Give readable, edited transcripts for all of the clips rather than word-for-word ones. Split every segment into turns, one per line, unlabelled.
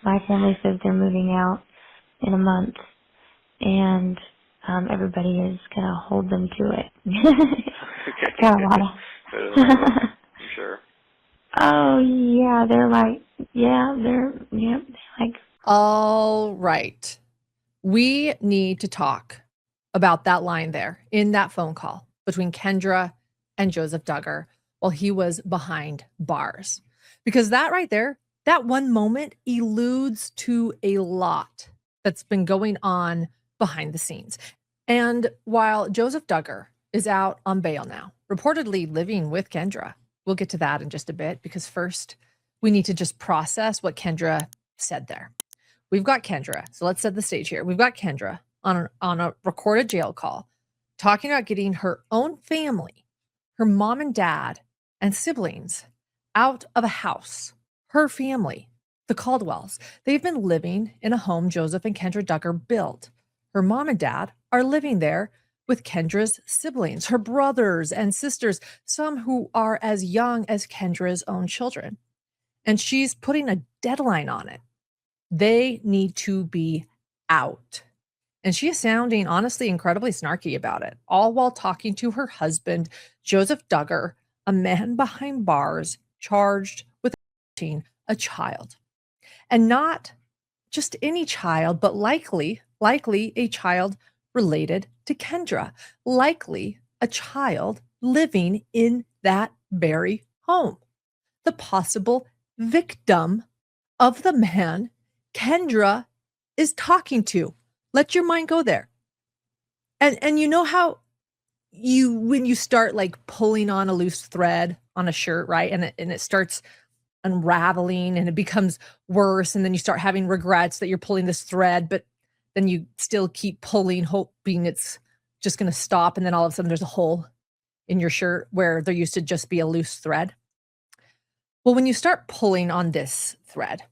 my family says they're moving out in a month, and everybody is going to hold them to it.
Okay.
Got a lot
Better than all of
of...
them, I'm sure.
Oh, yeah, they're like, they're like...
All right. We need to talk about that line there in that phone call between Kendra and Joseph Duggar while he was behind bars. Because that right there, that one moment alludes to a lot that's been going on behind the scenes. And while Joseph Duggar is out on bail now, reportedly living with Kendra, we'll get to that in just a bit, because first we need to just process what Kendra said there. We've got Kendra. So let's set the stage here. We've got Kendra on a recorded jail call talking about getting her own family, her mom and dad and siblings, out of a house. Her family, the Caldwells, they've been living in a home Joseph and Kendra Duggar built. Her mom and dad are living there with Kendra's siblings, her brothers and sisters, some who are as young as Kendra's own children. And she's putting a deadline on it. They need to be out. And she is sounding honestly incredibly snarky about it, all while talking to her husband, Joseph Duggar, a man behind bars charged with abducting a child. And not just any child, but likely a child related to Kendra, likely a child living in that very home. The possible victim of the man Kendra is talking to. Let your mind go there. And you know how when you start like pulling on a loose thread on a shirt, right? And it starts unraveling and it becomes worse. And then you start having regrets that you're pulling this thread, but then you still keep pulling, hoping it's just going to stop. And then all of a sudden there's a hole in your shirt where there used to just be a loose thread. Well, when you start pulling on this thread,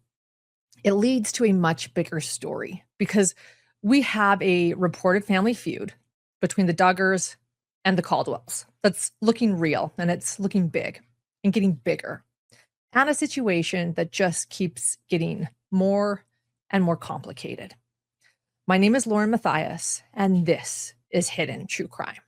it leads to a much bigger story, because we have a reported family feud between the Duggars and the Caldwells that's looking real, and it's looking big and getting bigger, and a situation that just keeps getting more and more complicated. My name is Lauren Mathias, and this is Hidden True Crime.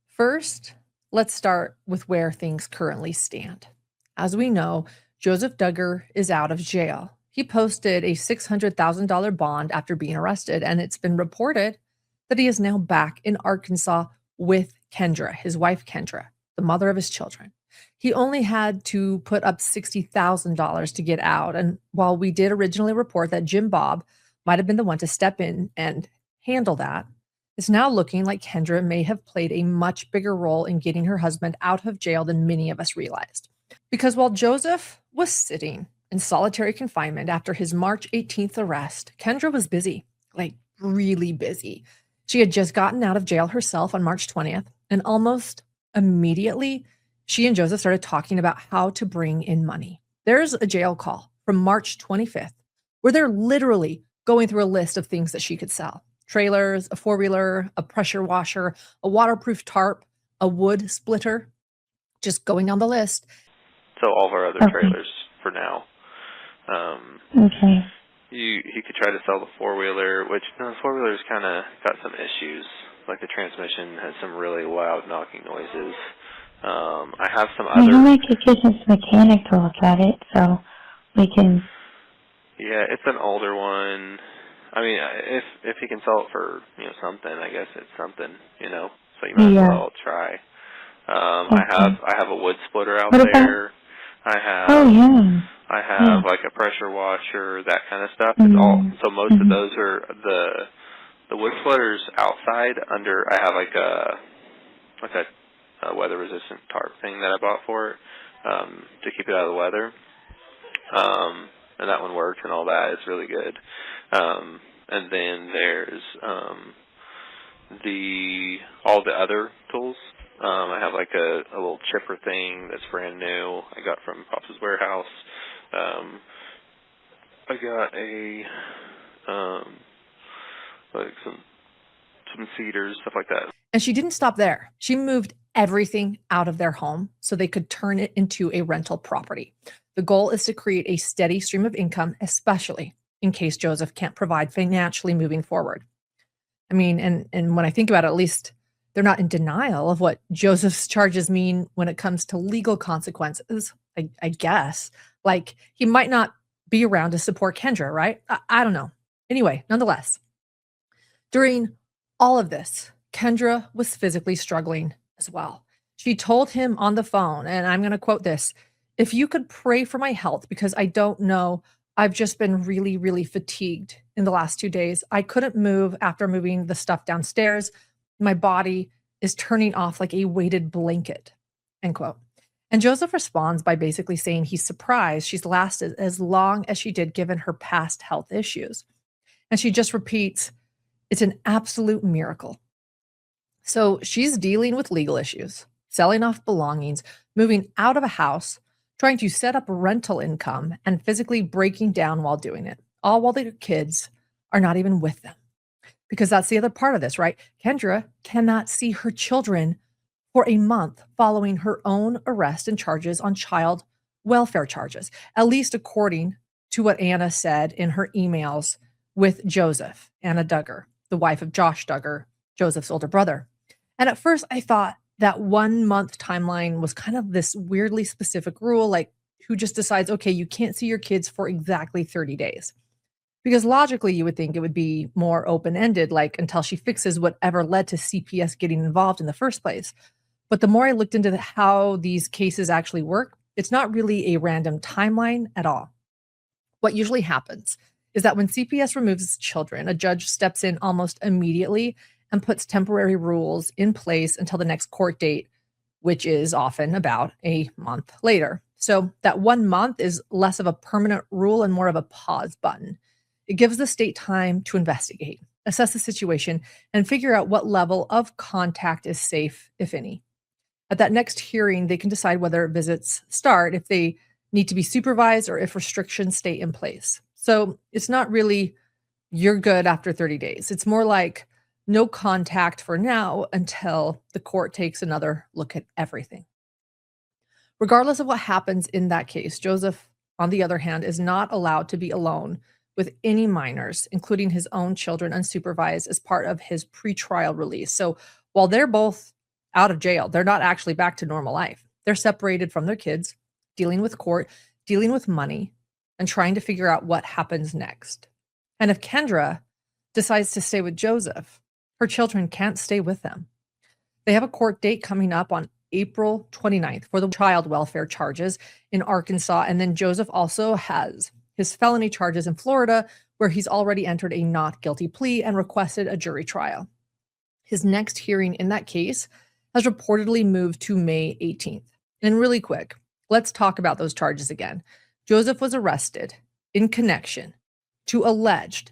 First, let's start with where things currently stand. As we know, Joseph Duggar is out of jail. He posted a $600,000 bond after being arrested, and it's been reported that he is now back in Arkansas with Kendra, his wife Kendra, the mother of his children. He only had to put up $60,000 to get out, and while we did originally report that Jim Bob might have been the one to step in and handle that, it's now looking like Kendra may have played a much bigger role in getting her husband out of jail than many of us realized. Because while Joseph was sitting in solitary confinement after his March 18th arrest, Kendra was busy, like really busy. She had just gotten out of jail herself on March 20th, and almost immediately, she and Joseph started talking about how to bring in money. There's a jail call from March 25th where they're literally going through a list of things that she could sell. Trailers, a four-wheeler, a pressure washer, a waterproof tarp, a wood splitter, just going down the list.
So all of our other trailers for now.
Okay.
He could try to sell the four-wheeler, which the four-wheeler's kind of got some issues. Like the transmission has some really loud knocking noises. I have some other...
Maybe we could get his mechanic to look at it so we can...
Yeah, it's an older one. I mean, if he can sell it for, something, I guess it's something, so you might as well try. I have a wood splitter out there. I have like a pressure washer, that kind of stuff. It's all, so most of those are the wood splitters outside under. I have like a weather resistant tarp thing that I bought for it, to keep it out of the weather. And that one works and all that. It's really good. And then there's all the other tools. I have like a little chipper thing that's brand new. I got from Pop's warehouse. I got like some cedars, stuff like that.
And she didn't stop there. She moved everything out of their home so they could turn it into a rental property. The goal is to create a steady stream of income, especially in case Joseph can't provide financially moving forward. I mean, and when I think about it, at least they're not in denial of what Joseph's charges mean when it comes to legal consequences, I guess. Like, he might not be around to support Kendra, right? I don't know. Anyway, nonetheless, during all of this, Kendra was physically struggling as well. She told him on the phone, and I'm going to quote this, "If you could pray for my health, because I don't know, I've just been really, really fatigued in the last 2 days. I couldn't move after moving the stuff downstairs. My body is turning off like a weighted blanket," end quote. And Joseph responds by basically saying he's surprised she's lasted as long as she did given her past health issues. And she just repeats, "It's an absolute miracle." So she's dealing with legal issues, selling off belongings, moving out of a house, trying to set up rental income, and physically breaking down while doing it, all while their kids are not even with them. Because that's the other part of this, right? Kendra cannot see her children for a month following her own arrest and charges on child welfare charges, at least according to what Anna said in her emails with Joseph, Anna Duggar, the wife of Josh Duggar, Joseph's older brother. And at first I thought that 1 month timeline was kind of this weirdly specific rule, like who just decides, okay, you can't see your kids for exactly 30 days. Because logically, you would think it would be more open-ended, like until she fixes whatever led to CPS getting involved in the first place. But the more I looked into how these cases actually work, it's not really a random timeline at all. What usually happens is that when CPS removes children, a judge steps in almost immediately and puts temporary rules in place until the next court date, which is often about a month later. So that 1 month is less of a permanent rule and more of a pause button. It gives the state time to investigate, assess the situation, and figure out what level of contact is safe, if any. At that next hearing, they can decide whether visits start, if they need to be supervised, or if restrictions stay in place. So it's not really you're good after 30 days. It's more like no contact for now until the court takes another look at everything. Regardless of what happens in that case, Joseph, on the other hand, is not allowed to be alone with any minors, including his own children, unsupervised as part of his pretrial release. So while they're both out of jail, they're not actually back to normal life. They're separated from their kids, dealing with court, dealing with money, and trying to figure out what happens next. And if Kendra decides to stay with Joseph, her children can't stay with them. They have a court date coming up on April 29th for the child welfare charges in Arkansas. And then Joseph also has his felony charges in Florida, where he's already entered a not guilty plea and requested a jury trial. His next hearing in that case has reportedly moved to May 18th. And really quick, let's talk about those charges again. Joseph was arrested in connection to alleged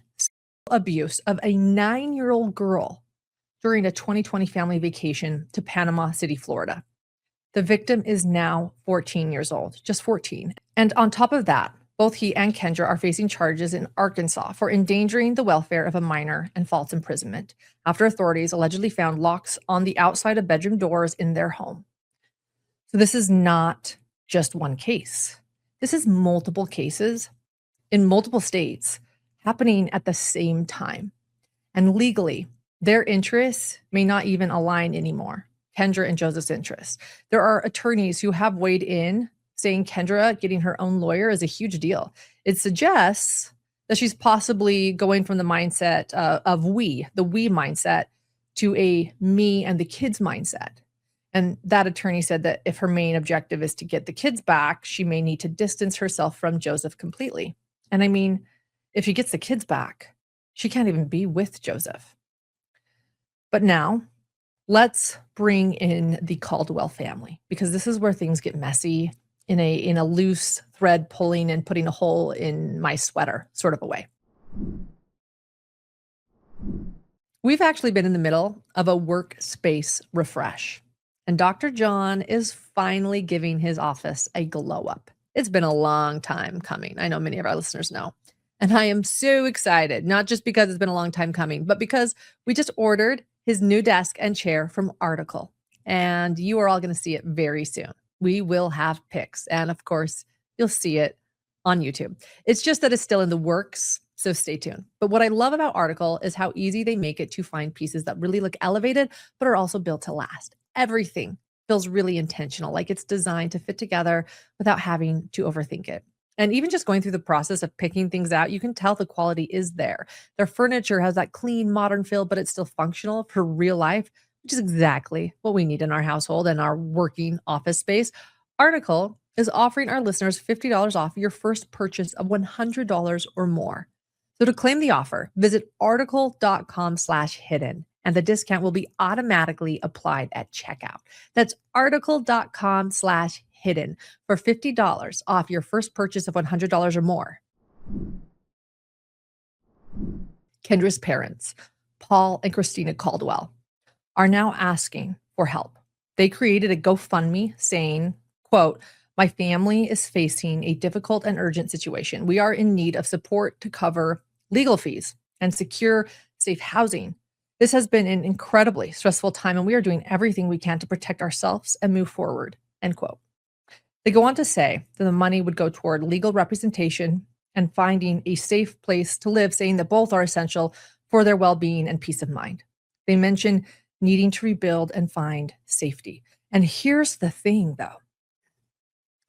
abuse of a 9-year-old girl during a 2020 family vacation to Panama City, Florida. The victim is now 14 years old, just 14. And on top of that, both he and Kendra are facing charges in Arkansas for endangering the welfare of a minor and false imprisonment after authorities allegedly found locks on the outside of bedroom doors in their home. So this is not just one case. This is multiple cases in multiple states happening at the same time. And legally, their interests may not even align anymore. Kendra and Joseph's interests. There are attorneys who have weighed in saying Kendra getting her own lawyer is a huge deal. It suggests that she's possibly going from the mindset of the we mindset, to a me and the kids mindset. And that attorney said that if her main objective is to get the kids back, she may need to distance herself from Joseph completely. And I mean, if she gets the kids back, she can't even be with Joseph. But now, let's bring in the Caldwell family, because this is where things get messy in a loose thread pulling and putting a hole in my sweater sort of a way. We've actually been in the middle of a Workspace refresh, and Dr. John is finally giving his office a glow up. It's been a long time coming. I know many of our listeners know. And I am so excited, not just because it's been a long time coming, but because we just ordered his new desk and chair from Article. And you are all going to see it very soon. We will have pics. And of course, you'll see it on YouTube. It's just that it's still in the works, so stay tuned. But what I love about Article is how easy they make it to find pieces that really look elevated, but are also built to last. Everything feels really intentional, like it's designed to fit together without having to overthink it. And even just going through the process of picking things out, you can tell the quality is there. Their furniture has that clean, modern feel, but it's still functional for real life, which is exactly what we need in our household and our working office space. Article is offering our listeners $50 off your first purchase of $100 or more. So to claim the offer, visit article.com/hidden, and the discount will be automatically applied at checkout. That's article.com/hidden for $50 off your first purchase of $100 or more. Kendra's parents, Paul and Christina Caldwell, are now asking for help. They created a GoFundMe saying, quote, "My family is facing a difficult and urgent situation. We are in need of support to cover legal fees and secure safe housing. This has been an incredibly stressful time, and we are doing everything we can to protect ourselves and move forward," end quote. They go on to say that the money would go toward legal representation and finding a safe place to live, saying that both are essential for their well-being and peace of mind. They mention needing to rebuild and find safety. And here's the thing, though.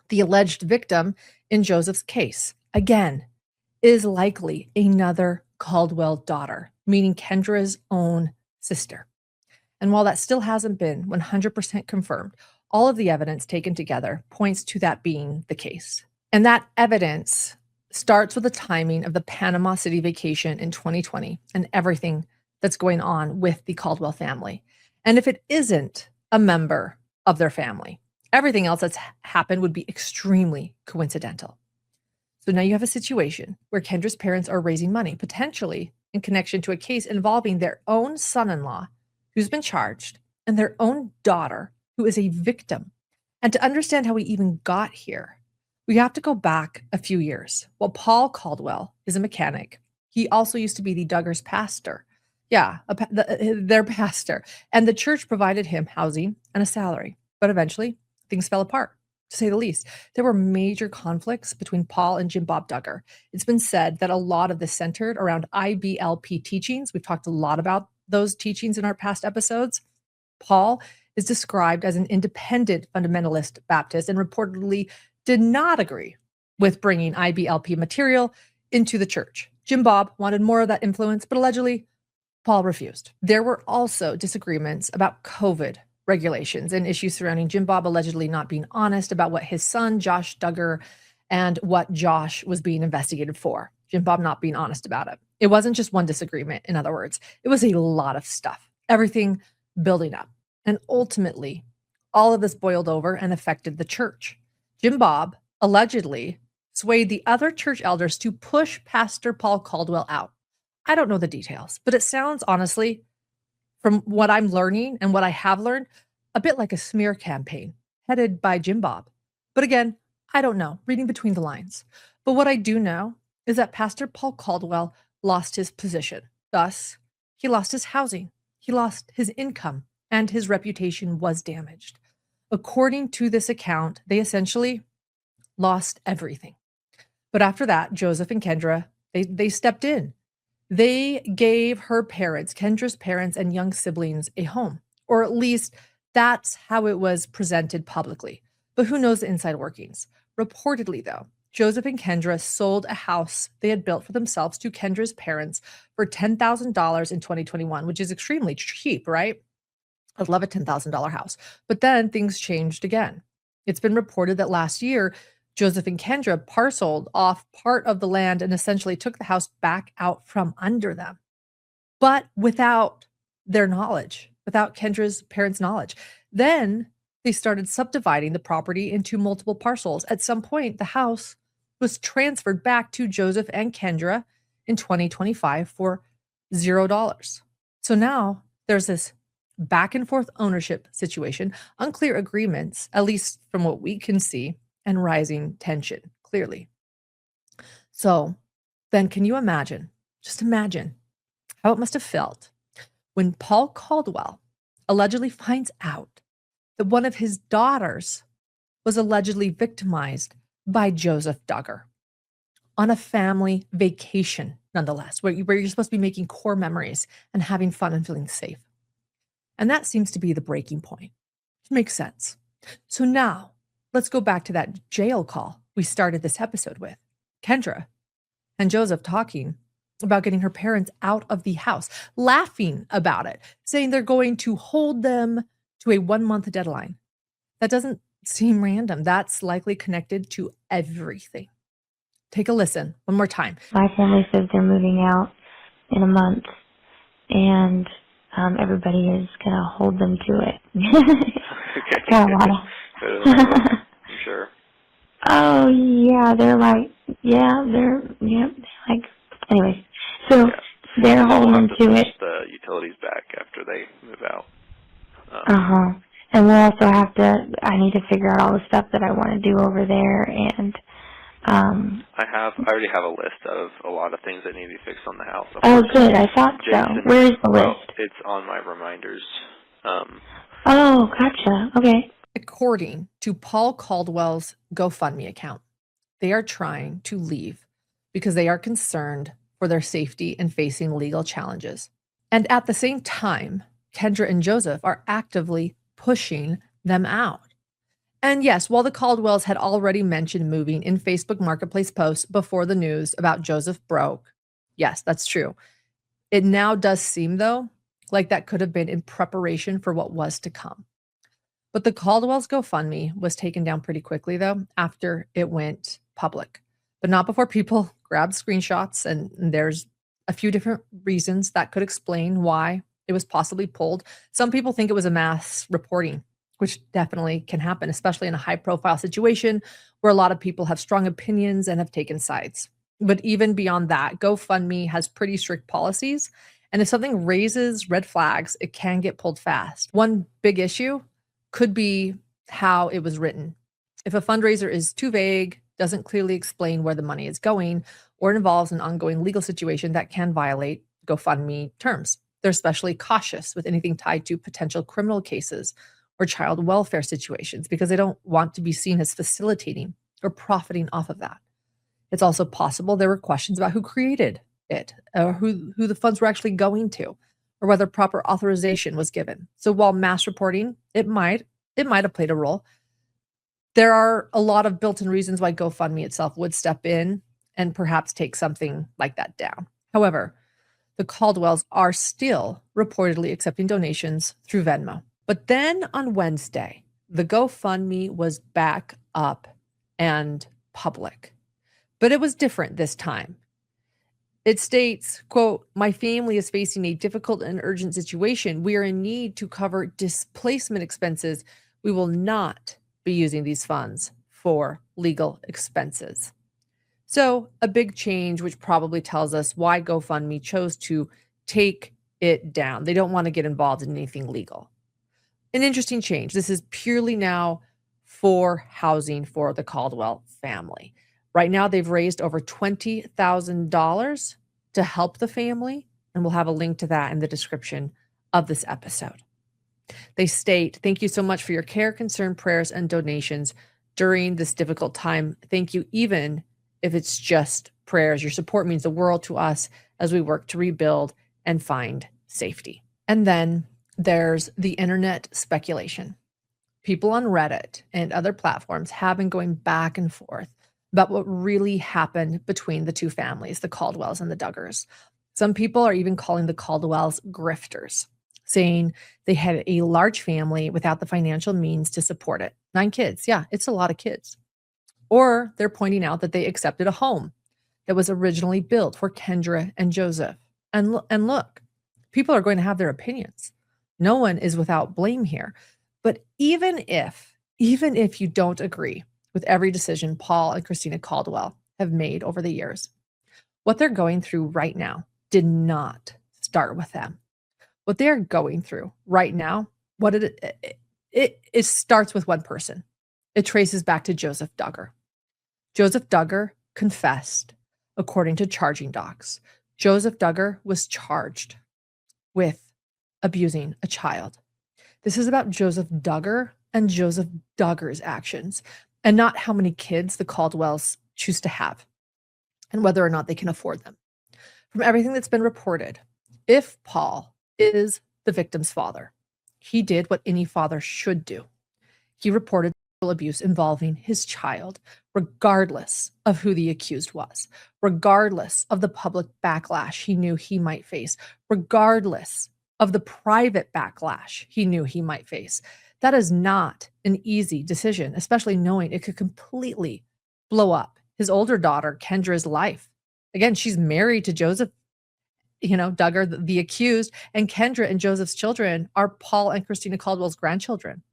The alleged victim in Joseph's case, again, is likely another Caldwell daughter, meaning Kendra's own sister. And while that still hasn't been 100% confirmed, all of the evidence taken together points to that being the case. And that evidence starts with the timing of the Panama City vacation in 2020 and everything that's going on with the Caldwell family. And if it isn't a member of their family, everything else that's happened would be extremely coincidental. So now you have a situation where Kendra's parents are raising money, potentially in connection to a case involving their own son-in-law, who's been charged, and their own daughter, who is a victim. And to understand how we even got here, we have to go back a few years. Well, Paul Caldwell is a mechanic. He also used to be the Duggar's pastor. Yeah, their pastor. And the church provided him housing and a salary. But eventually, things fell apart, to say the least. There were major conflicts between Paul and Jim Bob Duggar. It's been said that a lot of this centered around IBLP teachings. We've talked a lot about those teachings in our past episodes. Paul is described as an independent fundamentalist Baptist and reportedly did not agree with bringing IBLP material into the church. Jim Bob wanted more of that influence, but allegedly Paul refused. There were also disagreements about COVID regulations and issues surrounding Jim Bob allegedly not being honest about what his son, Josh Duggar, and what Josh was being investigated for. Jim Bob not being honest about it. It wasn't just one disagreement, in other words. It was a lot of stuff, everything building up. And ultimately, all of this boiled over and affected the church. Jim Bob allegedly swayed the other church elders to push Pastor Paul Caldwell out. I don't know the details, but it sounds honestly, from what I'm learning and what I have learned, a bit like a smear campaign headed by Jim Bob. But again, I don't know, reading between the lines. But what I do know is that Pastor Paul Caldwell lost his position. Thus, he lost his housing, he lost his income, and his reputation was damaged. According to this account, they essentially lost everything. But after that, Joseph and Kendra, they stepped in. They gave her parents, Kendra's parents and young siblings, a home, or at least that's how it was presented publicly. But who knows the inside workings? Reportedly, though, Joseph and Kendra sold a house they had built for themselves to Kendra's parents for $10,000 in 2021, which is extremely cheap, right? I'd love a $10,000 house. But then things changed again. It's been reported that last year, Joseph and Kendra parceled off part of the land and essentially took the house back out from under them, but without their knowledge, without Kendra's parents' knowledge. Then they started subdividing the property into multiple parcels. At some point, the house was transferred back to Joseph and Kendra in 2025 for $0. So now there's this back and forth ownership situation, unclear agreements, at least from what we can see, and rising tension, clearly. So then can you imagine, just imagine how it must have felt when Paul Caldwell allegedly finds out that one of his daughters was allegedly victimized by Joseph Duggar on a family vacation, nonetheless, where you're supposed to be making core memories and having fun and feeling safe. And that seems to be the breaking point. It makes sense. So now let's go back to that jail call we started this episode with. Kendra and Joseph talking about getting her parents out of the house, laughing about it, saying they're going to hold them to a 1-month deadline. That doesn't seem random. That's likely connected to everything. Take a listen one more time.
My family says they're moving out in a month, and everybody is going to hold them to it.
Okay.
Got a lot of...
I'm sure.
Oh, yeah, they're like, anyways. So they're holding them to it.
The utilities back after they move out.
And we'll also I need to figure out all the stuff that I want to do over there, and
I already have a list of a lot of things that need to be fixed on the house.
Oh, good. I thought so. Where is the list?
It's on my reminders.
Oh, gotcha. Okay.
According to Paul Caldwell's GoFundMe account, they are trying to leave because they are concerned for their safety and facing legal challenges. And at the same time, Kendra and Joseph are actively pushing them out. And yes, while the Caldwells had already mentioned moving in Facebook Marketplace posts before the news about Joseph broke, yes, that's true. It now does seem, though, like that could have been in preparation for what was to come. But the Caldwells' GoFundMe was taken down pretty quickly, though, after it went public. But not before people grabbed screenshots, and there's a few different reasons that could explain why it was possibly pulled. Some people think it was a mass reporting, which definitely can happen, especially in a high-profile situation where a lot of people have strong opinions and have taken sides. But even beyond that, GoFundMe has pretty strict policies, and if something raises red flags, it can get pulled fast. One big issue could be how it was written. If a fundraiser is too vague, doesn't clearly explain where the money is going, or involves an ongoing legal situation, that can violate GoFundMe terms. They're especially cautious with anything tied to potential criminal cases or child welfare situations because they don't want to be seen as facilitating or profiting off of that. It's also possible there were questions about who created it, or who the funds were actually going to, or whether proper authorization was given. So while mass reporting, it might have played a role, there are a lot of built-in reasons why GoFundMe itself would step in and perhaps take something like that down. However, the Caldwells are still reportedly accepting donations through Venmo. But then on Wednesday, the GoFundMe was back up and public. But it was different this time. It states, quote, "My family is facing a difficult and urgent situation. We are in need to cover displacement expenses. We will not be using these funds for legal expenses." So a big change, which probably tells us why GoFundMe chose to take it down. They don't want to get involved in anything legal. An interesting change. This is purely now for housing for the Caldwell family. Right now, they've raised over $20,000 to help the family, and we'll have a link to that in the description of this episode. They state, "Thank you so much for your care, concern, prayers, and donations during this difficult time. Thank you, even if it's just prayers. Your support means the world to us as we work to rebuild and find safety." And then there's the internet speculation. People on Reddit and other platforms have been going back and forth about what really happened between the two families, the Caldwells and the Duggars. Some people are even calling the Caldwells grifters, saying they had a large family without the financial means to support it. 9 kids. Yeah, it's a lot of kids. Or they're pointing out that they accepted a home that was originally built for Kendra and Joseph. And look, people are going to have their opinions. No one is without blame here. But even if you don't agree with every decision Paul and Christina Caldwell have made over the years, what they're going through right now did not start with them. What they're going through right now, it starts with one person. It traces back to Joseph Duggar. Joseph Duggar confessed, according to charging docs. Joseph Duggar was charged with abusing a child. This is about Joseph Duggar and Joseph Duggar's actions, and not how many kids the Caldwells choose to have and whether or not they can afford them. From everything that's been reported, if Paul is the victim's father, he did what any father should do. He reported sexual abuse involving his child, regardless of who the accused was, regardless of the public backlash he knew he might face, regardless of the private backlash he knew he might face. That is not an easy decision, especially knowing it could completely blow up his older daughter, Kendra's life. Again, she's married to Joseph, Duggar, the accused, and Kendra and Joseph's children are Paul and Christina Caldwell's grandchildren.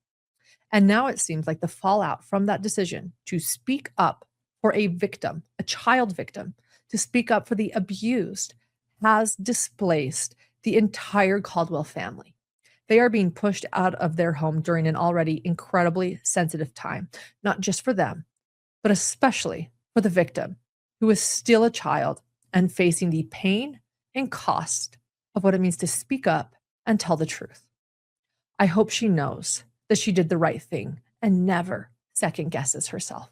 And now it seems like the fallout from that decision to speak up for a victim, a child victim, to speak up for the abused, has displaced the entire Caldwell family. They are being pushed out of their home during an already incredibly sensitive time, not just for them, but especially for the victim, who is still a child and facing the pain and cost of what it means to speak up and tell the truth. I hope she knows that she did the right thing and never second guesses herself.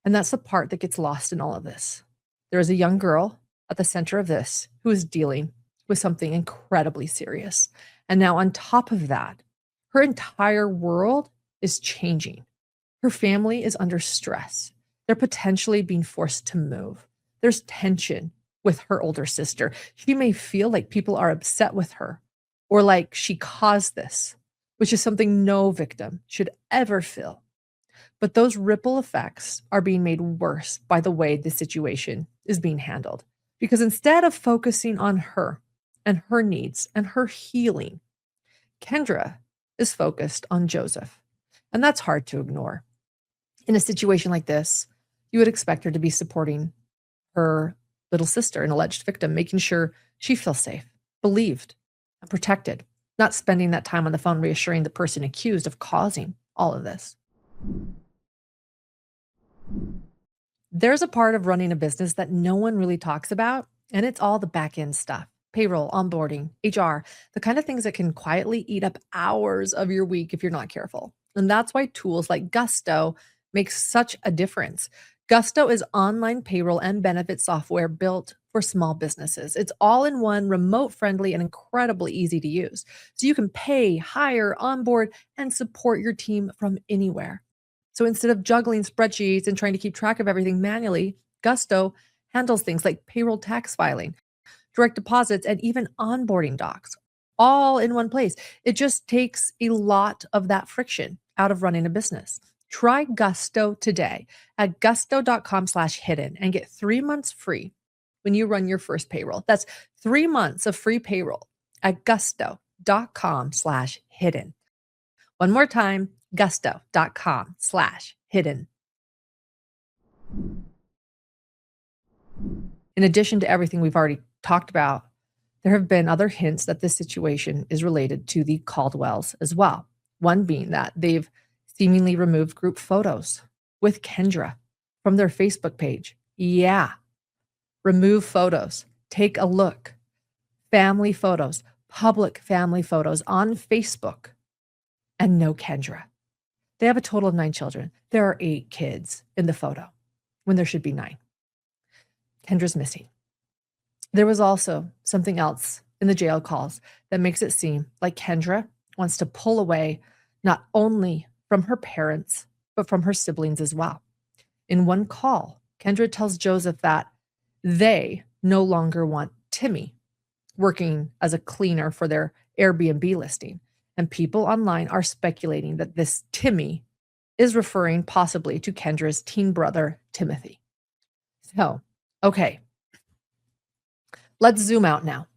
And that's the part that gets lost in all of this. There is a young girl at the center of this who is dealing with something incredibly serious. And now on top of that, her entire world is changing. Her family is under stress. They're potentially being forced to move. There's tension with her older sister. She may feel like people are upset with her or like she caused this, which is something no victim should ever feel. But those ripple effects are being made worse by the way the situation is being handled. Because instead of focusing on her and her needs and her healing, Kendra is focused on Joseph. And that's hard to ignore. In a situation like this, you would expect her to be supporting her little sister, an alleged victim, making sure she feels safe, believed, and protected, not spending that time on the phone reassuring the person accused of causing all of this. There's a part of running a business that no one really talks about, and it's all the back end stuff. Payroll, onboarding, HR, the kind of things that can quietly eat up hours of your week if you're not careful. And that's why tools like Gusto make such a difference. Gusto is online payroll and benefit software built for small businesses. It's all in one, remote friendly, and incredibly easy to use. So you can pay, hire, onboard, and support your team from anywhere. So instead of juggling spreadsheets and trying to keep track of everything manually, Gusto handles things like payroll tax filing, direct deposits, and even onboarding docs, all in one place. It just takes a lot of that friction out of running a business. Try Gusto today at gusto.com/hidden and get 3 months free when you run your first payroll. That's 3 months of free payroll at gusto.com/hidden. One more time, gusto.com/hidden. In addition to everything we've already talked about, there have been other hints that this situation is related to the Caldwells as well. One being that they've seemingly removed group photos with Kendra from their Facebook page. Yeah, remove photos. Take a look. Family photos, public family photos on Facebook, and no Kendra. They have a total of 9 children. There are 8 kids in the photo when there should be 9. Kendra's missing. There was also something else in the jail calls that makes it seem like Kendra wants to pull away not only from her parents, but from her siblings as well. In one call, Kendra tells Joseph that they no longer want Timmy working as a cleaner for their Airbnb listing. And people online are speculating that this Timmy is referring possibly to Kendra's teen brother, Timothy. So, okay, let's zoom out now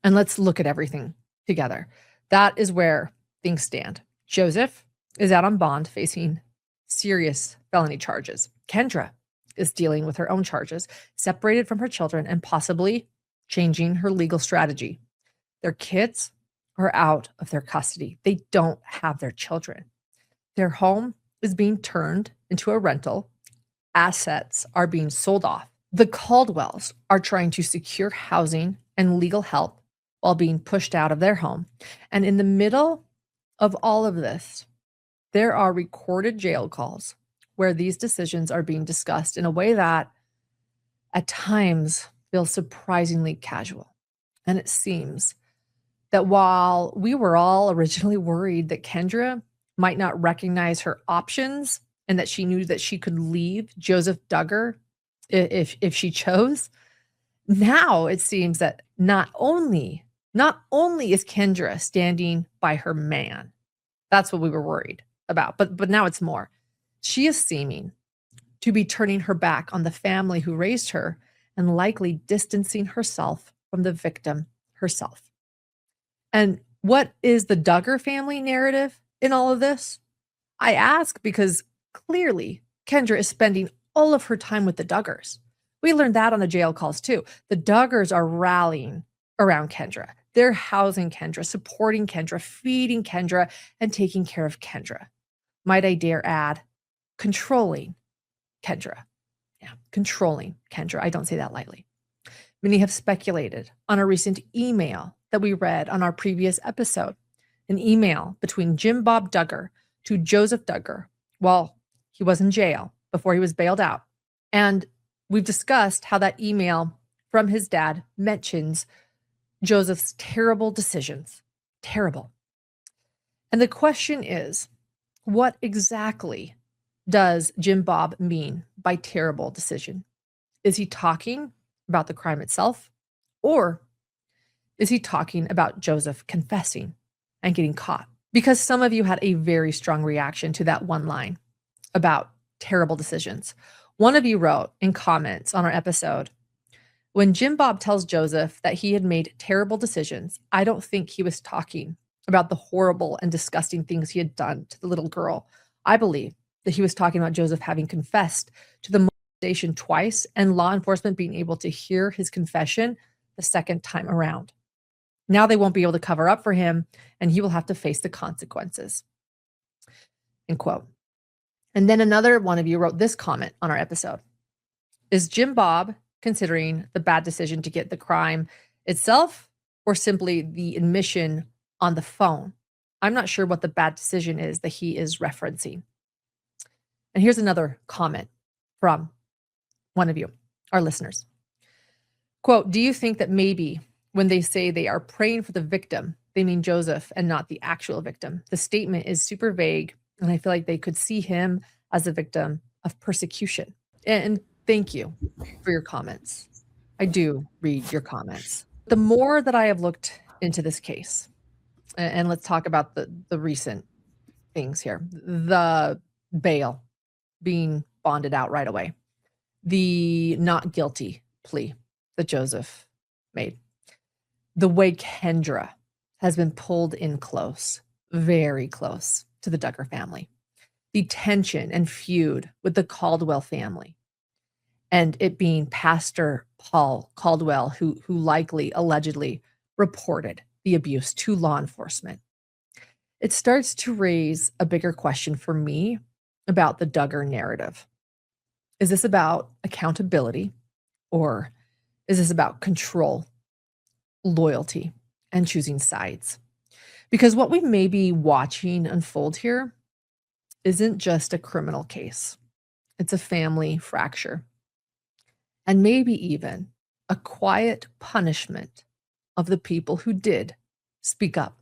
and let's look at everything together. That is where things stand. Joseph is out on bond facing serious felony charges. Kendra is dealing with her own charges, separated from her children and possibly changing her legal strategy. Their kids are out of their custody. They don't have their children. Their home is being turned into a rental. Assets are being sold off. The Caldwells are trying to secure housing and legal help while being pushed out of their home. And in the middle of all of this, there are recorded jail calls where these decisions are being discussed in a way that at times feels surprisingly casual. And it seems that while we were all originally worried that Kendra might not recognize her options and that she knew that she could leave Joseph Duggar if she chose, now it seems that not only is Kendra standing by her man, that's what we were worried about, but now it's more. She is seeming to be turning her back on the family who raised her and likely distancing herself from the victim herself. And what is the Duggar family narrative in all of this? I ask because clearly Kendra is spending all of her time with the Duggars. We learned that on the jail calls too. The Duggars are rallying around Kendra. They're housing Kendra, supporting Kendra, feeding Kendra, and taking care of Kendra. Might I dare add, controlling Kendra. Yeah, controlling Kendra. I don't say that lightly. Many have speculated on a recent email that we read on our previous episode, an email between Jim Bob Duggar to Joseph Duggar while he was in jail before he was bailed out. And we've discussed how that email from his dad mentions Joseph's terrible decisions. Terrible. And the question is, what exactly does Jim Bob mean by terrible decision? Is he talking about the crime itself? Or is he talking about Joseph confessing and getting caught? Because some of you had a very strong reaction to that one line about terrible decisions. One of you wrote in comments on our episode, when Jim Bob tells Joseph that he had made terrible decisions, I don't think he was talking about the horrible and disgusting things he had done to the little girl. I believe that he was talking about Joseph having confessed to the molestation twice and law enforcement being able to hear his confession the second time around. Now they won't be able to cover up for him and he will have to face the consequences. End quote. And then another one of you wrote this comment on our episode. Is Jim Bob considering the bad decision to get the crime itself or simply the admission on the phone? I'm not sure what the bad decision is that he is referencing. And here's another comment from one of you, our listeners. Quote, do you think that maybe when they say they are praying for the victim, they mean Joseph and not the actual victim? The statement is super vague, and I feel like they could see him as a victim of persecution. And thank you for your comments. I do read your comments. The more that I have looked into this case, and let's talk about the recent things here, the bail being bonded out right away, the not guilty plea that Joseph made, the way Kendra has been pulled in close, very close to the Duggar family, the tension and feud with the Caldwell family, and it being Pastor Paul Caldwell who likely, allegedly reported the abuse to law enforcement. It starts to raise a bigger question for me about the Duggar narrative. Is this about accountability, or is this about control, loyalty, and choosing sides? Because what we may be watching unfold here isn't just a criminal case. It's a family fracture. And maybe even a quiet punishment of the people who did speak up,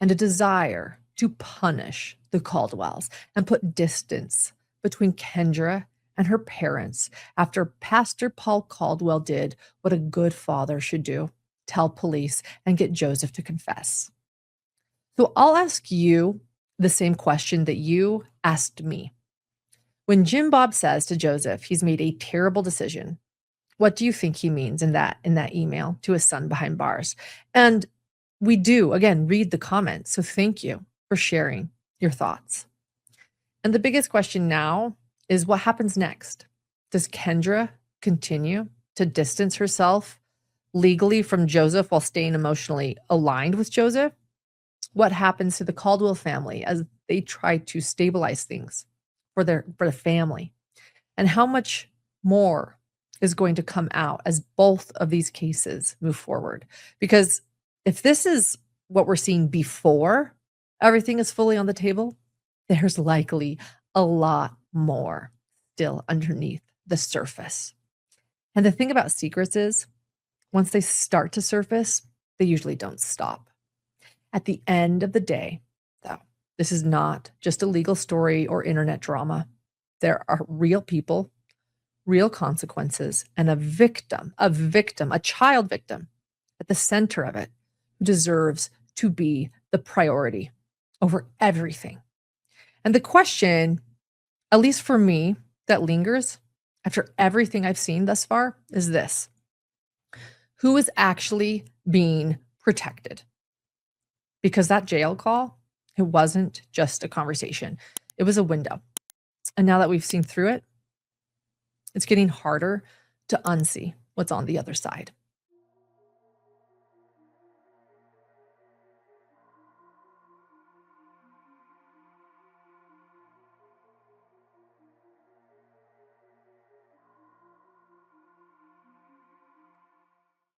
and a desire to punish the Caldwells and put distance between Kendra and her parents after Pastor Paul Caldwell did what a good father should do, tell police and get Joseph to confess. So I'll ask you the same question that you asked me. When Jim Bob says to Joseph he's made a terrible decision, what do you think he means in that email to his son behind bars? And we do, again, read the comments. So thank you for sharing your thoughts. And the biggest question now is what happens next? Does Kendra continue to distance herself legally from Joseph while staying emotionally aligned with Joseph? What happens to the Caldwell family as they try to stabilize things for the family? And how much more is going to come out as both of these cases move forward? Because If this is what we're seeing before everything is fully on the table, there's likely a lot more still underneath the surface. And the thing about secrets is, once they start to surface, they usually don't stop. At the end of the day, though, this is not just a legal story or internet drama. There are real people, real consequences, and a child victim at the center of it who deserves to be the priority over everything. And the question, at least for me, that lingers after everything I've seen thus far is this: who is actually being protected? Because that jail call, it wasn't just a conversation, it was a window. And now that we've seen through it, it's getting harder to unsee what's on the other side.